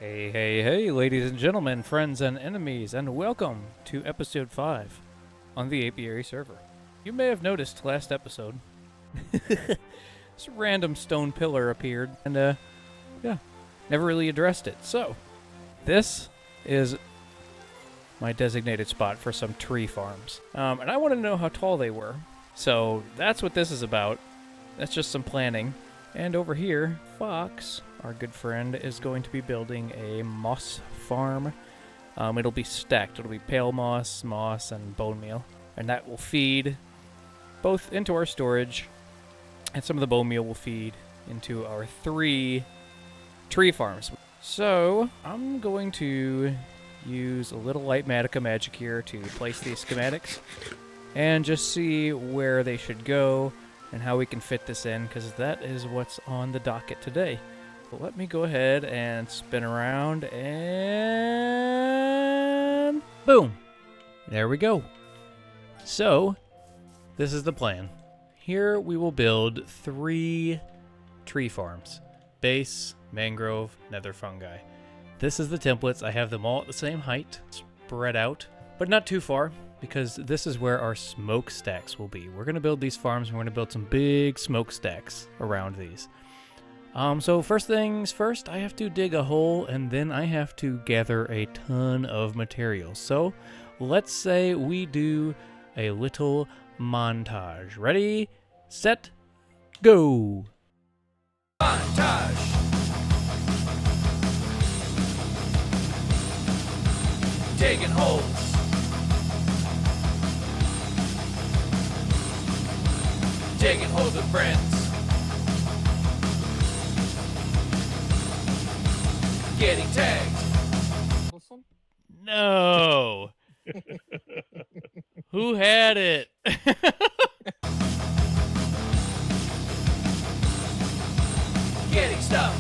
Hey, hey, hey, ladies and gentlemen, friends and enemies, and welcome to episode 5 on the Apiary server. You may have noticed last episode, this random stone pillar appeared, and never really addressed it. So, this is my designated spot for some tree farms. And I want to know how tall they were. So, that's what this is about. That's just some planning. And over here, Fox, our good friend, is going to be building a moss farm. It'll be stacked. It'll be pale moss, and bone meal. And that will feed both into our storage, and some of the bone meal will feed into our 3 tree farms. So, I'm going to use a little light magic here to place these schematics, and just see where they should go, and how we can fit this in, because that is what's on the docket today. But let me go ahead and spin around, and boom! There we go. So, this is the plan. Here we will build 3 tree farms. Base, mangrove, nether fungi. This is the templates. I have them all at the same height, spread out, but not too far, because this is where our smokestacks will be. We're going to build these farms, and we're going to build some big smokestacks around these. So first things first, I have to dig a hole, and then I have to gather a ton of materials. So let's say we do a little montage. Ready, set, go! Montage. Digging holes. Digging holes with friends. Getting tagged. No! Who had it? Getting stuff.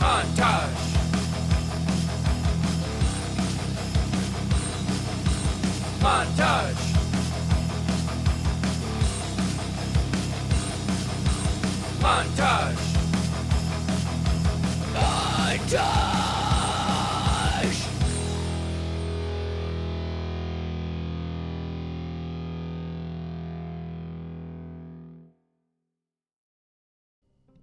Montage. Montage. Montage. Montage.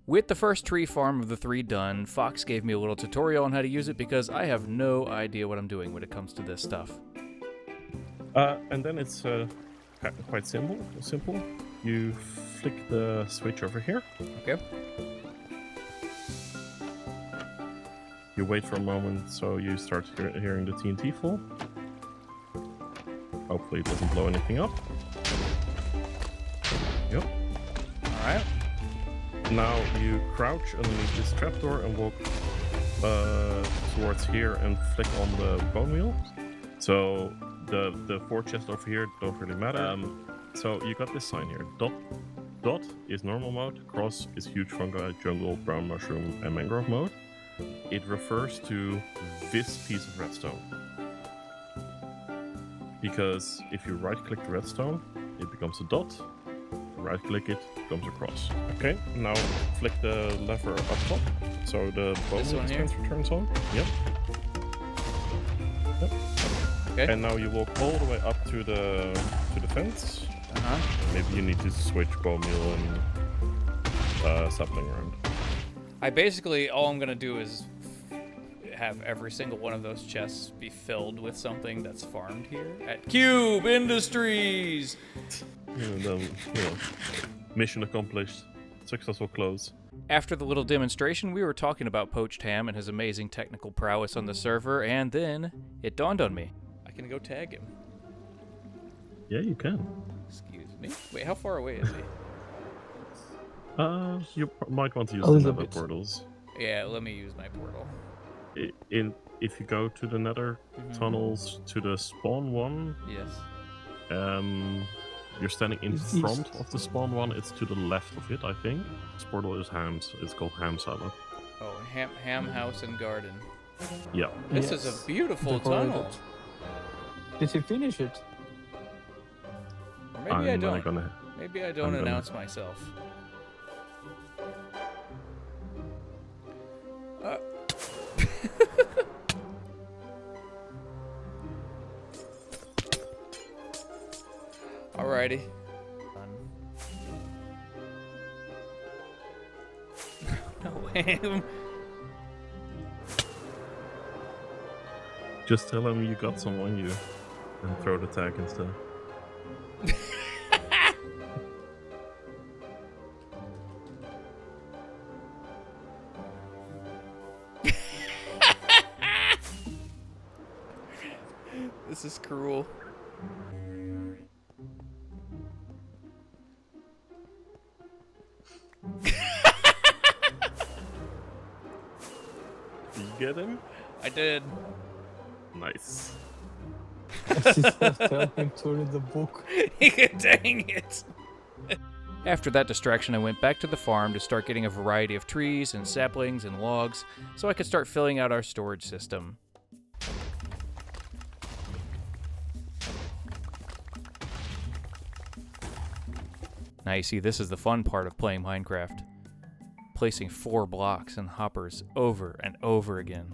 With the first tree farm of the 3 done, Fox gave me a little tutorial on how to use it because I have no idea what I'm doing when it comes to this stuff. And then it's quite simple. You flick the switch over here. Okay. You wait for a moment so you start hearing the TNT fall. Hopefully it doesn't blow anything up. Yep. Alright. Now you crouch underneath this trapdoor and walk towards here and flick on the bone wheel. So the 4 chests over here don't really matter. So you got this sign here. Dot is normal mode, cross is huge fungi, jungle, brown mushroom, and mangrove mode. It refers to this piece of redstone. Because if you right-click the redstone, it becomes a dot. Right-click it, becomes a cross. Okay, now flick the lever up top, so the bone wheel dispenser turns on. Yep. Okay. And now you walk all the way up to the fence. Maybe you need to switch bone meal and sapling around. All I'm gonna do is have every single one of those chests be filled with something that's farmed here at Cube Industries. Mission accomplished. Successful close. After the little demonstration, we were talking about Poached Ham and his amazing technical prowess on the server, and then it dawned on me. I can go tag him. Yeah, you can. Excuse me? Wait, how far away is he? You might want to use A the little nether bit. portals. Yeah, let me use my portal. If you go to the nether tunnels to the spawn one, Yes. you're standing in It's front east. of the spawn one. It's to the left of it, I think. This portal is hams. It's called ham salad. Oh, ham house and garden. Yeah. This is a beautiful tunnel. Decorated. Did you finish it? Or maybe I don't. Gonna Maybe I don't I'm gonna- announce myself. Alrighty. No way. Just tell him you got some on you and throw the tag instead. This is cruel. Did you get him? I did. Nice. I should have told him to read the book. Dang it. After that distraction, I went back to the farm to start getting a variety of trees and saplings and logs so I could start filling out our storage system. Now you see, this is the fun part of playing Minecraft. Placing 4 blocks and hoppers over and over again.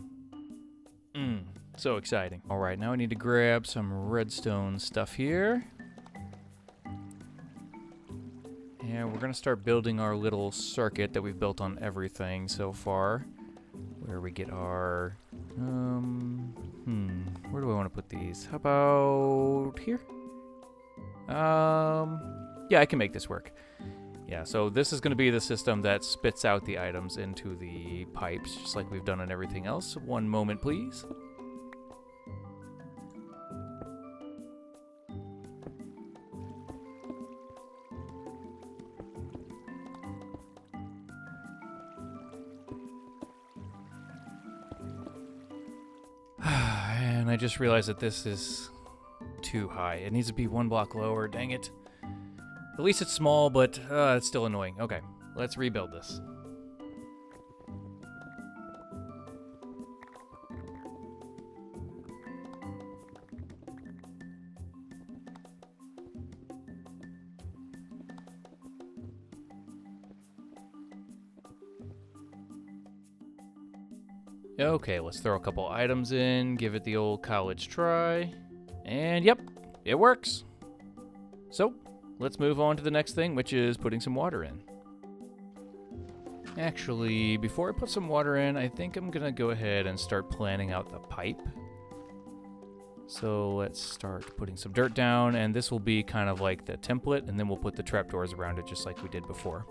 So exciting. Alright, now I need to grab some redstone stuff here. And we're gonna start building our little circuit that we've built on everything so far. Where we get our... where do I want to put these? How about here? Yeah, I can make this work. Yeah, so this is going to be the system that spits out the items into the pipes, just like we've done on everything else. One moment, please. And I just realized that this is too high. It needs to be 1 block lower, dang it. At least it's small, but it's still annoying. Okay, let's rebuild this. Okay, let's throw a couple items in, give it the old college try. And yep, it works. So, let's move on to the next thing, which is putting some water in. Actually, before I put some water in, I think I'm gonna go ahead and start planning out the pipe. So let's start putting some dirt down, and this will be kind of like the template, and then we'll put the trapdoors around it just like we did before.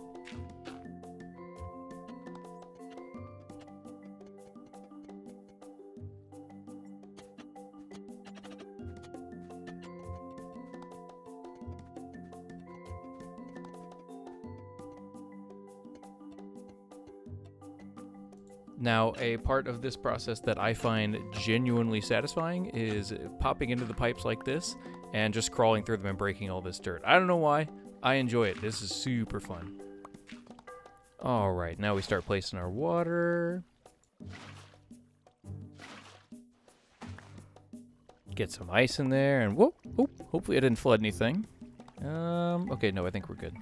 Now, a part of this process that I find genuinely satisfying is popping into the pipes like this and just crawling through them and breaking all this dirt. I don't know why. I enjoy it. This is super fun. Alright, now we start placing our water. Get some ice in there, and whoop, whoop. Hopefully I didn't flood anything. Okay, no, I think we're good.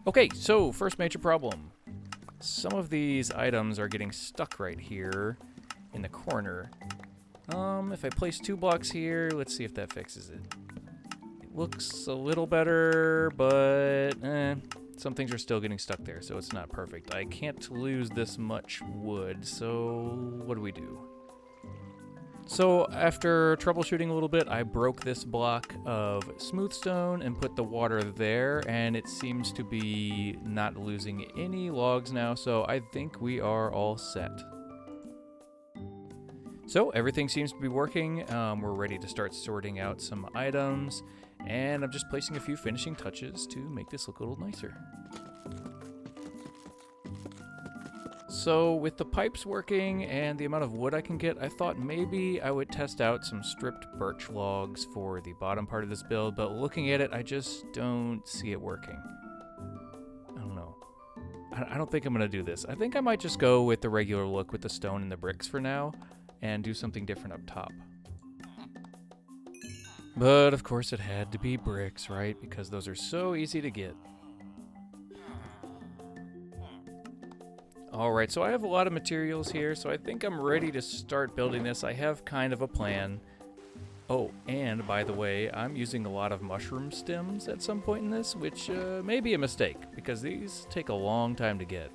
Okay, so first major problem. Some of these items are getting stuck right here in the corner. If I place 2 blocks here, let's see if that fixes it. It looks a little better, but some things are still getting stuck there, so it's not perfect. I can't lose this much wood, so what do we do? So after troubleshooting a little bit, I broke this block of smooth stone and put the water there, and it seems to be not losing any logs now, so I think we are all set. So everything seems to be working. We're ready to start sorting out some items, and I'm just placing a few finishing touches to make this look a little nicer. So with the pipes working and the amount of wood I can get, I thought maybe I would test out some stripped birch logs for the bottom part of this build, but looking at it, I just don't see it working. I don't know. I don't think I'm going to do this. I think I might just go with the regular look with the stone and the bricks for now and do something different up top. But of course it had to be bricks, right? Because those are so easy to get. Alright, so I have a lot of materials here, so I think I'm ready to start building this. I have kind of a plan. Oh, and by the way, I'm using a lot of mushroom stems at some point in this, which may be a mistake, because these take a long time to get.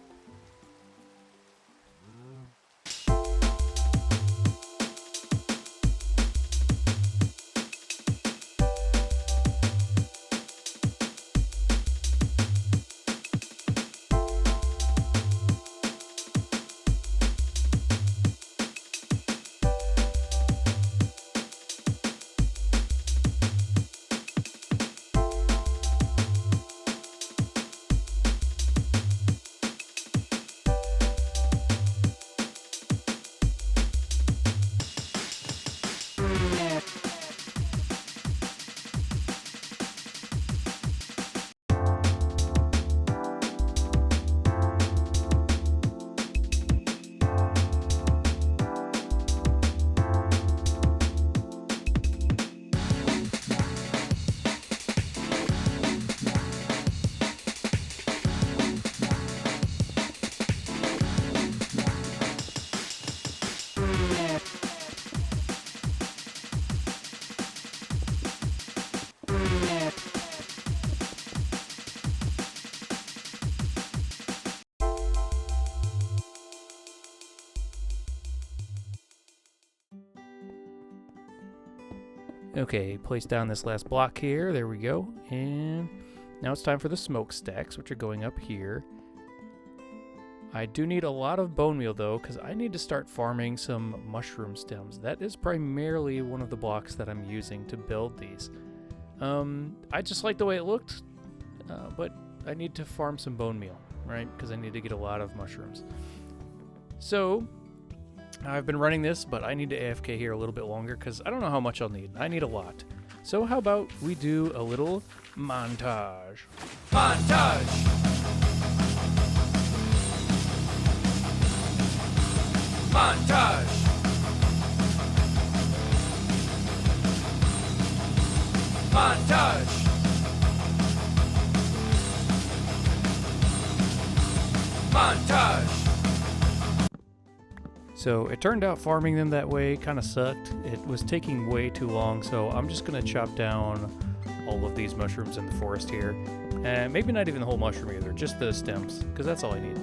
Okay, place down this last block here. There we go. And now it's time for the smokestacks, which are going up here. I do need a lot of bone meal, though, because I need to start farming some mushroom stems. That is primarily one of the blocks that I'm using to build these. I just like the way it looked, but I need to farm some bone meal, right? Because I need to get a lot of mushrooms. So I've been running this, but I need to AFK here a little bit longer because I don't know how much I'll need. I need a lot. So how about we do a little montage? Montage. Montage. Montage. Montage. So it turned out farming them that way kind of sucked. It was taking way too long, so I'm just going to chop down all of these mushrooms in the forest here. And maybe not even the whole mushroom either, just the stems, because that's all I need.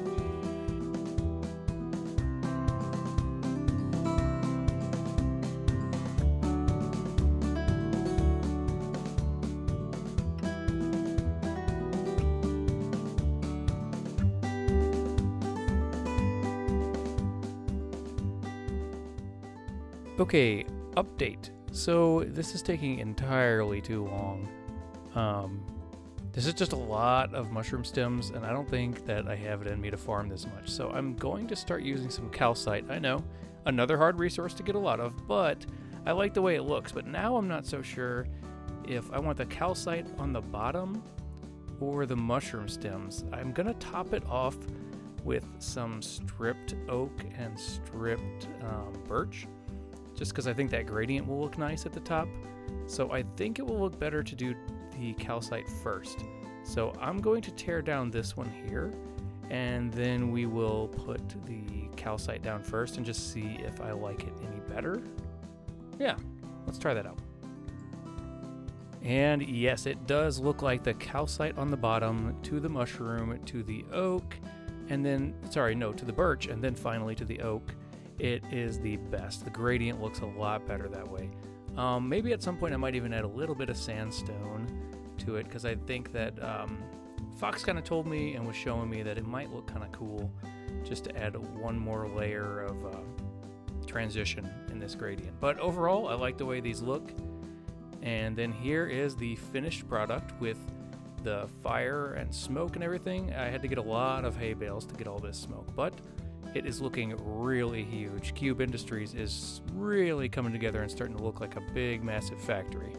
Okay, update. So this is taking entirely too long. This is just a lot of mushroom stems, and I don't think that I have it in me to farm this much. So I'm going to start using some calcite. I know, another hard resource to get a lot of, but I like the way it looks. But now I'm not so sure if I want the calcite on the bottom or the mushroom stems. I'm gonna top it off with some stripped oak and stripped birch, just because I think that gradient will look nice at the top. So I think it will look better to do the calcite first. So I'm going to tear down this one here, and then we will put the calcite down first and just see if I like it any better. Yeah, let's try that out. And yes, it does look like the calcite on the bottom to the mushroom to the oak, and then, to the birch, and then finally to the oak. It is the best. The gradient looks a lot better that way. Maybe at some point I might even add a little bit of sandstone to it, because I think that Fox kind of told me and was showing me that it might look kind of cool just to add one more layer of transition in this gradient. But overall, I like the way these look. And then here is the finished product with the fire and smoke and everything. I had to get a lot of hay bales to get all this smoke, but it is looking really huge. Cube Industries is really coming together and starting to look like a big, massive factory.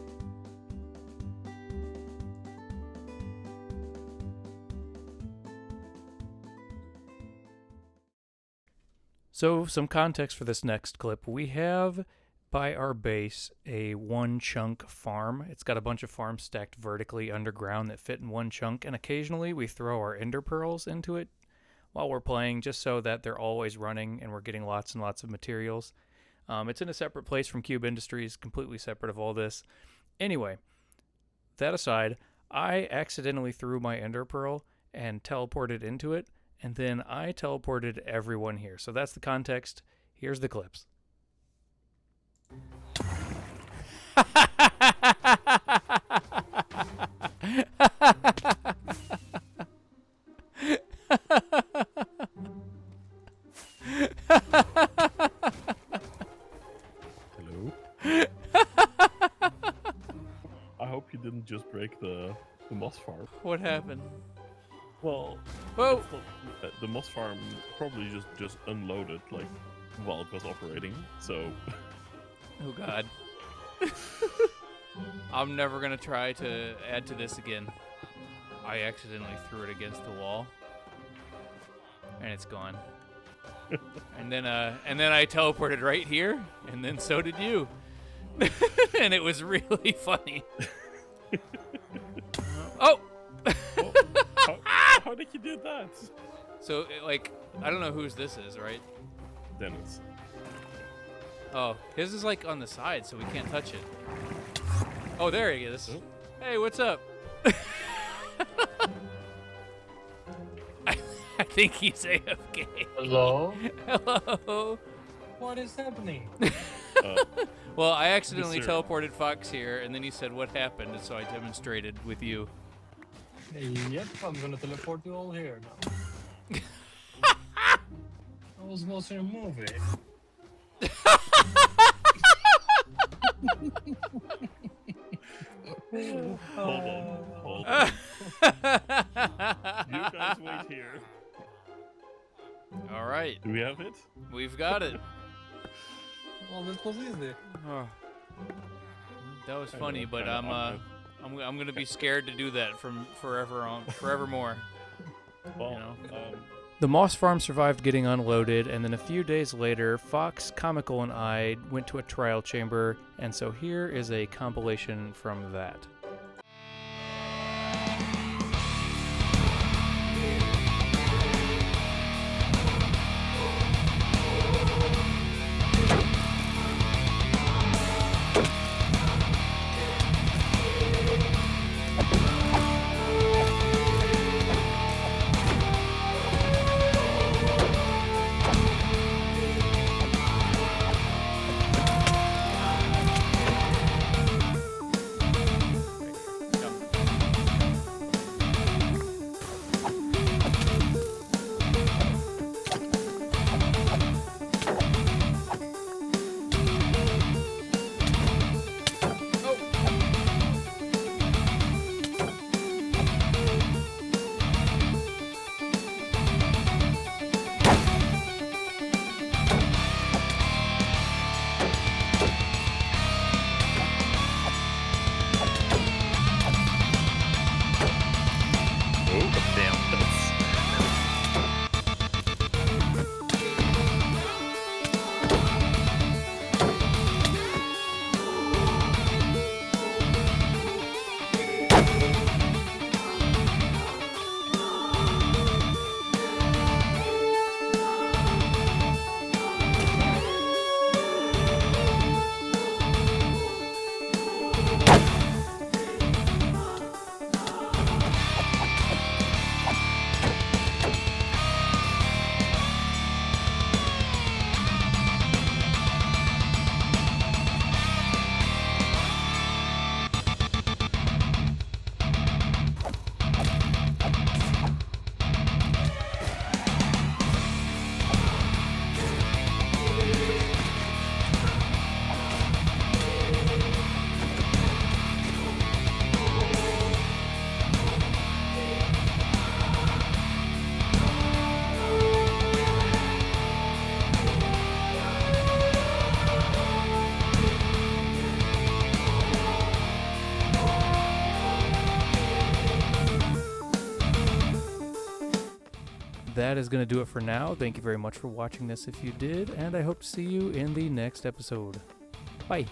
So, some context for this next clip. We have by our base a one chunk farm. It's got a bunch of farms stacked vertically underground that fit in one chunk, and occasionally we throw our ender pearls into it while we're playing, just so that they're always running and we're getting lots and lots of materials. It's in a separate place from Cube Industries, completely separate of all this. Anyway, that aside, I accidentally threw my Ender Pearl and teleported into it, and then I teleported everyone here. So that's the context. Here's the clips. Hello? I hope you didn't just break the moss farm. What happened? Well, Whoa! the moss farm probably just unloaded like while it was operating. So Oh God. I'm never gonna try to add to this again. I accidentally threw it against the wall, and it's gone. and then I teleported right here, and then so did you. And it was really funny. Oh! how did you do that? So, like, I don't know whose this is, right? Dennis. Oh, his is like on the side, so we can't touch it. Oh, there he is. Oh. Hey, what's up? I think he's AFK. Hello? Hello. What is happening? Well, I accidentally Yes, sir. teleported Fox here, and then he said what happened, and so I demonstrated with you. Yep, I'm gonna teleport you all here now. I was watching a movie. Hold on. You guys wait here. All right, Do we have it? we've got it. Well, this was easy. Oh. That was I funny, know, but I know, I'm gonna be scared to do that from forevermore. Well, You know. The moss farm survived getting unloaded, and then a few days later, Fox, Comical, and I went to a trial chamber, and so here is a compilation from that. That is going to do it for now. Thank you very much for watching this if you did, and I hope to see you in the next episode. Bye.